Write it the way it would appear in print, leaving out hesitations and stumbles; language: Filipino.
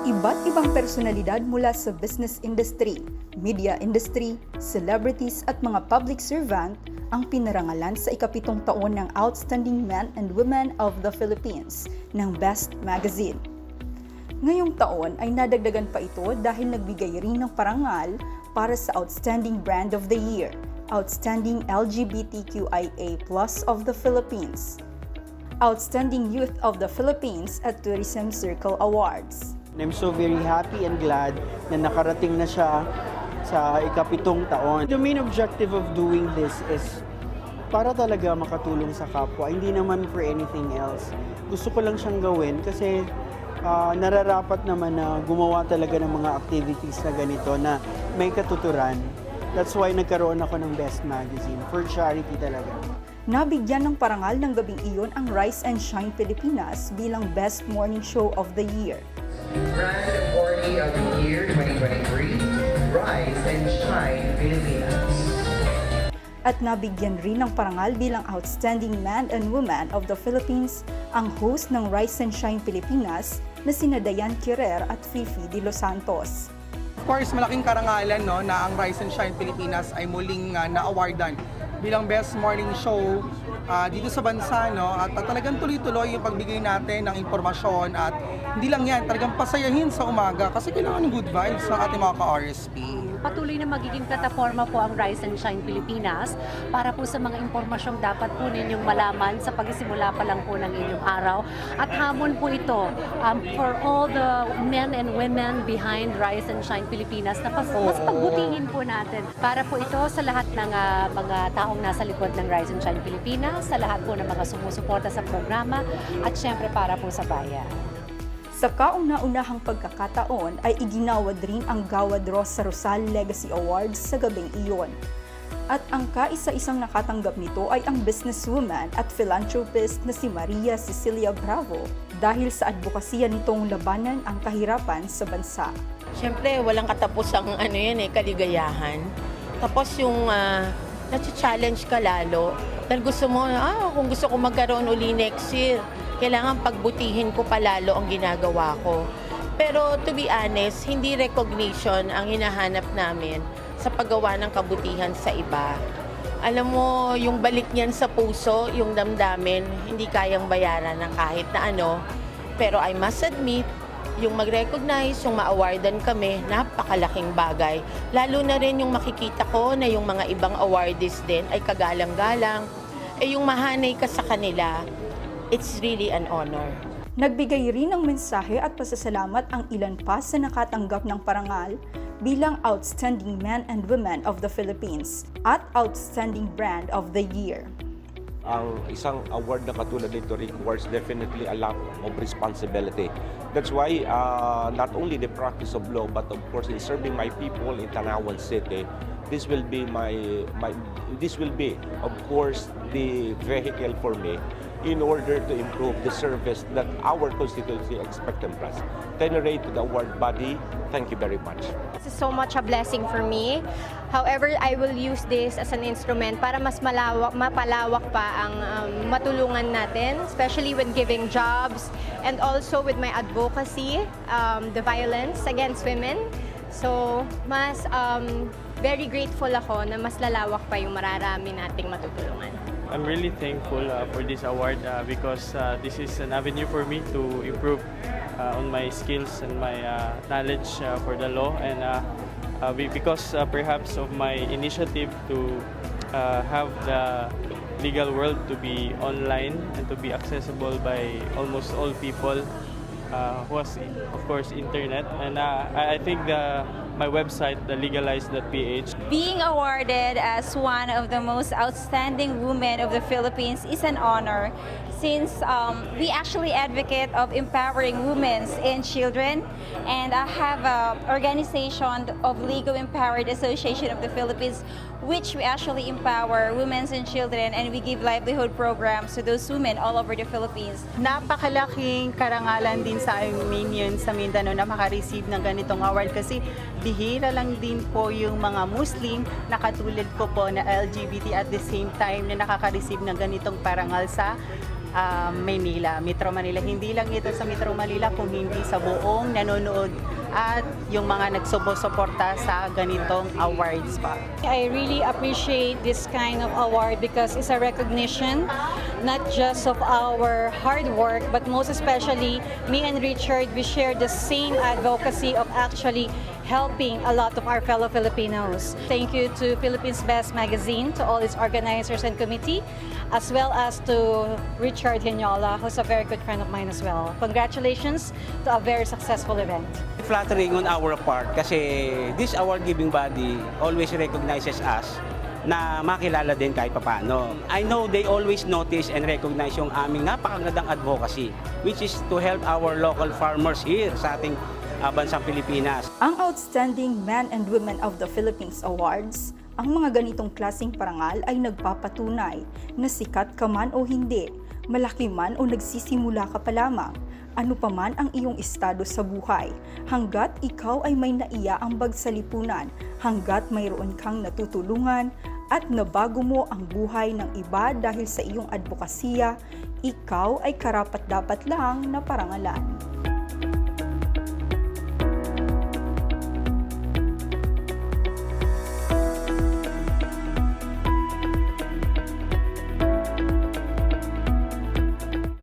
Iba't ibang personalidad mula sa business industry, media industry, celebrities at mga public servant ang pinarangalan sa ikapitong taon ng Outstanding Men and Women of the Philippines ng Best Magazine. Ngayong taon ay nadagdagan pa ito dahil nagbigay rin ng parangal para sa Outstanding Brand of the Year, Outstanding LGBTQIA+ of the Philippines, Outstanding Youth of the Philippines at Tourism Circle Awards. I'm so very happy and glad na nakarating na siya sa ikapitong taon. The main objective of doing this is para talaga makatulong sa kapwa, hindi naman for anything else. Gusto ko lang siyang gawin kasi nararapat naman na gumawa talaga ng mga activities na ganito na may katuturan. That's why nagkaroon ako ng Best Magazine, for charity talaga. Nabigyan ng parangal ng gabing iyon ang Rise and Shine Pilipinas bilang Best Morning Show of the Year. Brand Awardee of the Year 2023, Rise and Shine Pilipinas. At nabigyan rin ng parangal bilang Outstanding Man and Woman of the Philippines ang host ng Rise and Shine Pilipinas na sina Dayan Quirer at Fifi de los Santos. Of course, malaking karangalan no, na ang Rise and Shine Pilipinas ay muling na-awardan bilang Best Morning Show dito sa bansa. No? At talagang tuloy-tuloy yung pagbigay natin ng impormasyon at hindi lang yan, talagang pasayahin sa umaga kasi kailangan ng good vibes ng ating mga ka-RSP. Patuloy na magiging plataforma po ang Rise and Shine Pilipinas para po sa mga impormasyong dapat po ninyong malaman sa pagsisimula pa lang po ng inyong araw. At hamon po ito for all the men and women behind Rise and Shine Pilipinas na mas pagbutihin po natin. Para po ito sa lahat ng mga taong nasa likod ng Rise and Shine Pilipinas, sa lahat po ng mga sumusuporta sa programa at syempre para po sa bayan. Sa kauna-unahang pagkakataon ay iginawad rin ang Gawad Rosa Rosal Legacy Awards sa gabing iyon. At ang kaisa-isang nakatanggap nito ay ang businesswoman at philanthropist na si Maria Cecilia Bravo dahil sa advokasya nitong labanan ang kahirapan sa bansa. Siyempre, walang katapusang kaligayahan. Tapos yung nati-challenge ka lalo. Dahil gusto mo, kung gusto ko magkaroon uli next year, kailangan pagbutihin ko palalo ang ginagawa ko. Pero to be honest, hindi recognition ang hinahanap namin sa paggawa ng kabutihan sa iba. Alam mo, yung balik niyan sa puso, yung damdamin, hindi kayang bayaran ng kahit na ano. Pero I must admit, yung mag-recognize, yung ma-awardan kami, napakalaking bagay. Lalo na rin yung makikita ko na yung mga ibang awardees din ay kagalang-galang. Yung mahanay ka sa kanila, it's really an honor. Nagbigay rin ng mensahe at pasasalamat ang ilan pa sa nakatanggap ng parangal bilang Outstanding Men and Women of the Philippines at Outstanding Brand of the Year. Ang isang award na katulad nito requires definitely a lot of responsibility. That's why not only the practice of law, but of course in serving my people in Tanawan City, this will be of course the vehicle for me in order to improve the service that our constituency expects from us. Generate to the award body, thank you very much. This is so much a blessing for me. However, I will use this as an instrument para mas mapalawak pa ang matulungan natin, especially with giving jobs and also with my advocacy, the violence against women. So, mas very grateful ako na mas lalawak pa yung mararami nating matutulungan. I'm really thankful for this award because this is an avenue for me to improve on my skills and my knowledge for the law, and because perhaps of my initiative to have the legal world to be online and to be accessible by almost all people who has, of course, internet. And I think my website, the legalize.ph. Being awarded as one of the most outstanding women of the Philippines is an honor, since we actually advocate of empowering women and children, and I have an organization of Legal Empowered Association of the Philippines, which we actually empower women and children, and we give livelihood programs to those women all over the Philippines. Napakalaking karangalan din sa amin yun sa Mindanao na makareceive ng ganitong award kasi bihira lang din po yung mga Muslim na katulad ko po na LGBT at the same time na nakaka-receive ng ganitong parangal sa Manila, Metro Manila. Hindi lang ito sa Metro Manila, kung hindi sa buong nanonood at yung mga nagsusuporta sa ganitong awards pa. I really appreciate this kind of award because it's a recognition not just of our hard work, but most especially me and Richard, we share the same advocacy of actually helping a lot of our fellow Filipinos. Thank you to Philippines Best Magazine, to all its organizers and committee, as well as to Richard Hinola, who's a very good friend of mine as well. Congratulations to a very successful event. Flattering on our part kasi this award-giving body always recognizes us na makilala din kahit papano. I know they always notice and recognize yung aming napakagandang advocacy, which is to help our local farmers here sa ating bansang Pilipinas. Ang Outstanding Men and Women of the Philippines Awards, ang mga ganitong klaseng parangal ay nagpapatunay na sikat ka man o hindi, malaki man o nagsisimula ka pa lamang, ano pa man ang iyong estado sa buhay, hanggat ikaw ay may naiaambag sa lipunan, hanggat mayroon kang natutulungan, at nabago mo ang buhay ng iba dahil sa iyong advokasya, ikaw ay karapat-dapat lang na parangalan.